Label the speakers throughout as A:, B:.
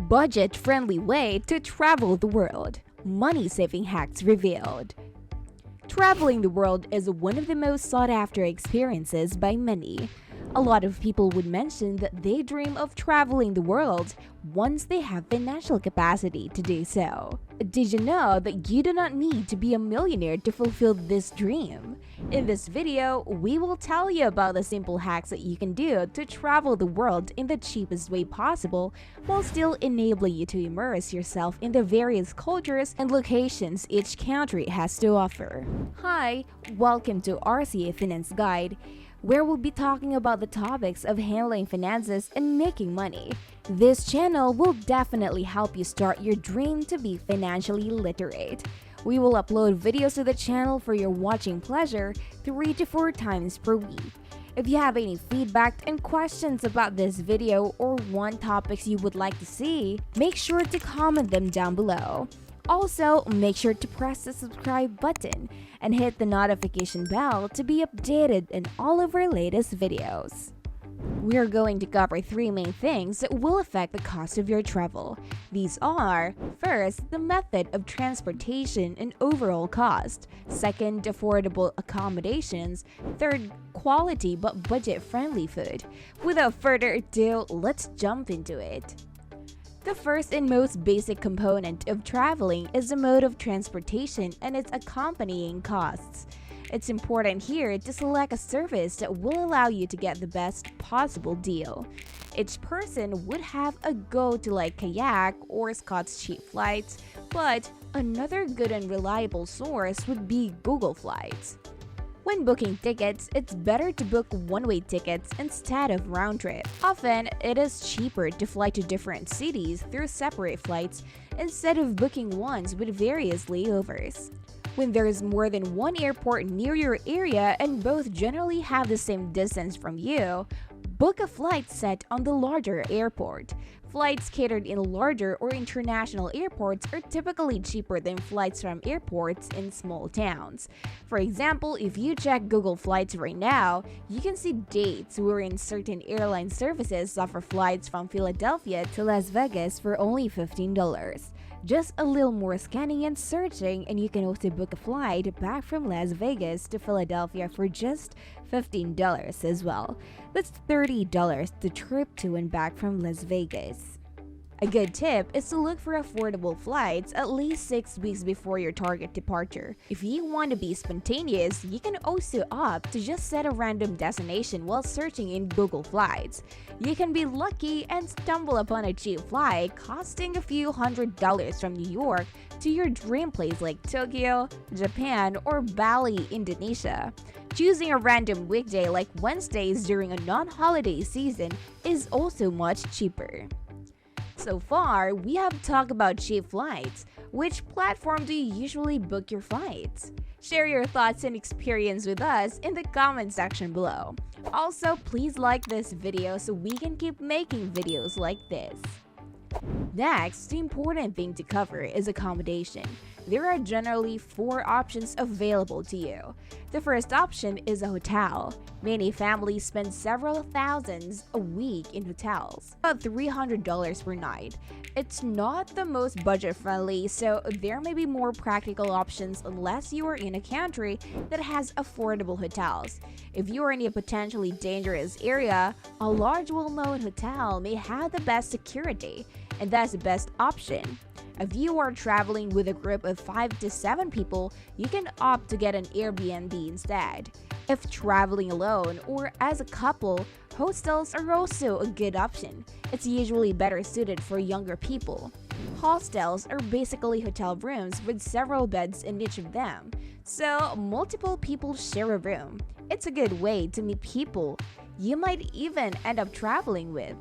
A: Budget-friendly way to travel the world. Money-saving hacks revealed. Traveling the world is one of the most sought-after experiences by many. A lot of people would mention that they dream of traveling the world once they have financial capacity to do so. Did you know that you do not need to be a millionaire to fulfill this dream? In this video, we will tell you about the simple hacks that you can do to travel the world in the cheapest way possible while still enabling you to immerse yourself in the various cultures and locations each country has to offer. Hi, welcome to RCE Finance Guide, where we'll be talking about the topics of handling finances and making money. This channel will definitely help you start your dream to be financially literate. We will upload videos to the channel for your watching pleasure 3 to 4 times per week. If you have any feedback and questions about this video or want topics you would like to see, make sure to comment them down below. Also, make sure to press the subscribe button and hit the notification bell to be updated in all of our latest videos. We are going to cover 3 main things that will affect the cost of your travel. These are, first, the method of transportation and overall cost. Second, affordable accommodations. Third, quality but budget-friendly food. Without further ado, let's jump into it. The first and most basic component of traveling is the mode of transportation and its accompanying costs. It's important here to select a service that will allow you to get the best possible deal. Each person would have a go-to like kayak or Scott's cheap flights, but another good and reliable source would be Google Flights. When booking tickets, it's better to book one-way tickets instead of round-trip. Often, it is cheaper to fly to different cities through separate flights instead of booking ones with various layovers. When there is more than one airport near your area and both generally have the same distance from you, book a flight set on the larger airport. Flights catered in larger or international airports are typically cheaper than flights from airports in small towns. For example, if you check Google Flights right now, you can see dates wherein certain airline services offer flights from Philadelphia to Las Vegas for only $15. Just a little more scanning and searching and you can also book a flight back from Las Vegas to Philadelphia for just $15 as well. That's $30 the trip to and back from Las Vegas. A good tip is to look for affordable flights at least 6 weeks before your target departure. If you want to be spontaneous, you can also opt to just set a random destination while searching in Google Flights. You can be lucky and stumble upon a cheap flight costing a few $100s from New York to your dream place like Tokyo, Japan, or Bali, Indonesia. Choosing a random weekday like Wednesdays during a non-holiday season is also much cheaper. So far, we have talked about cheap flights. Which platform do you usually book your flights? Share your thoughts and experience with us in the comment section below. Also, please like this video so we can keep making videos like this. Next, the important thing to cover is accommodation. There are generally 4 options available to you. The first option is a hotel. Many families spend several thousands a week in hotels, about $300 per night. It's not the most budget-friendly, so there may be more practical options unless you are in a country that has affordable hotels. If you are in a potentially dangerous area, a large well-known hotel may have the best security, and that's the best option. If you are traveling with a group of 5 to 7 people, you can opt to get an Airbnb instead. If traveling alone or as a couple, hostels are also a good option. It's usually better suited for younger people. Hostels are basically hotel rooms with several beds in each of them, so multiple people share a room. It's a good way to meet people you might even end up traveling with.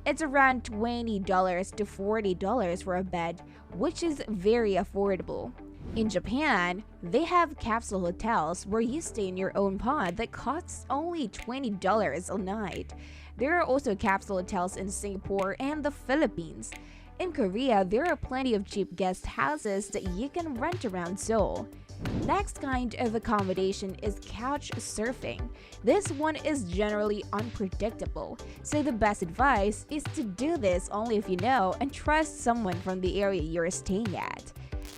A: It's around $20 to $40 for a bed, which is very affordable. In Japan, they have capsule hotels where you stay in your own pod that costs only $20 a night. There are also capsule hotels in Singapore and the Philippines. In Korea, there are plenty of cheap guest houses that you can rent around Seoul. Next kind of accommodation is couch surfing. This one is generally unpredictable, so the best advice is to do this only if you know and trust someone from the area you're staying at.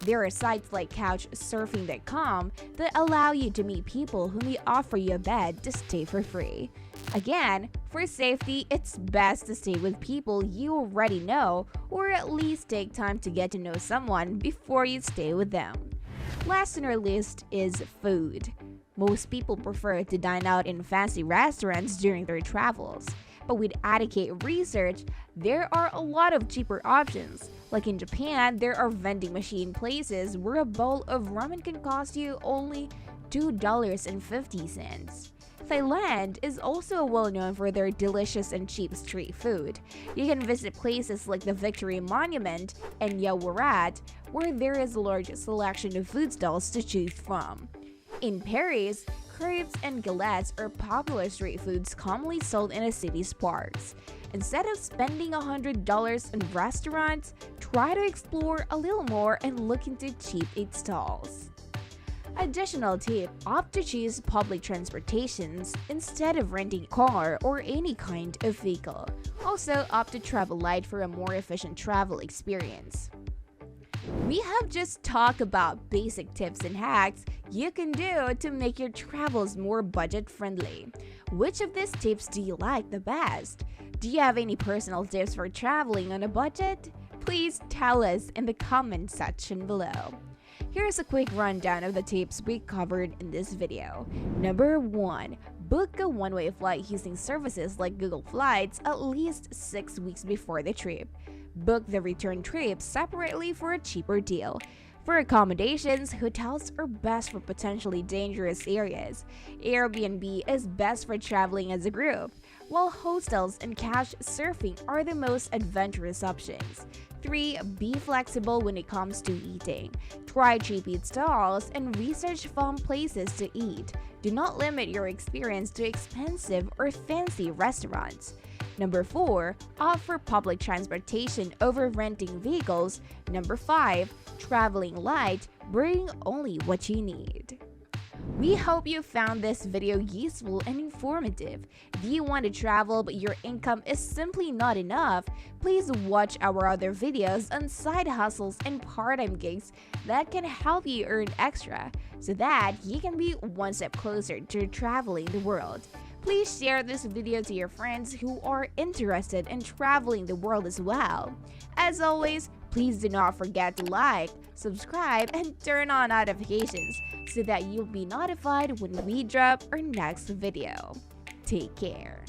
A: There are sites like couchsurfing.com that allow you to meet people who may offer you a bed to stay for free. Again, for safety, it's best to stay with people you already know or at least take time to get to know someone before you stay with them. Last on our list is food. Most people prefer to dine out in fancy restaurants during their travels. But with adequate research, there are a lot of cheaper options. Like in Japan, there are vending machine places where a bowl of ramen can cost you only $2.50. Thailand is also well known for their delicious and cheap street food. You can visit places like the Victory Monument and Yaowarat, where there is a large selection of food stalls to choose from. In Paris, crepes and galettes are popular street foods commonly sold in a city's parks. Instead of spending $100 in restaurants, try to explore a little more and look into cheap eat stalls. Additional tip, opt to choose public transportations instead of renting a car or any kind of vehicle. Also, opt to travel light for a more efficient travel experience. We have just talked about basic tips and hacks you can do to make your travels more budget-friendly. Which of these tips do you like the best? Do you have any personal tips for traveling on a budget? Please tell us in the comment section below. Here's a quick rundown of the tips we covered in this video. Number 1. Book a one-way flight using services like Google Flights at least 6 weeks before the trip. Book the return trip separately for a cheaper deal. For accommodations, hotels are best for potentially dangerous areas. Airbnb is best for traveling as a group, while hostels and couch surfing are the most adventurous options. 3. Be flexible when it comes to eating. Try cheap eat stalls and research fun places to eat. Do not limit your experience to expensive or fancy restaurants. Number 4. Opt for public transportation over renting vehicles. Number 5. Traveling light. Bring only what you need. We hope you found this video useful and informative. If you want to travel but your income is simply not enough, please watch our other videos on side hustles and part-time gigs that can help you earn extra so that you can be one step closer to traveling the world. Please share this video to your friends who are interested in traveling the world as well. As always, please do not forget to like, subscribe, and turn on notifications so that you'll be notified when we drop our next video. Take care.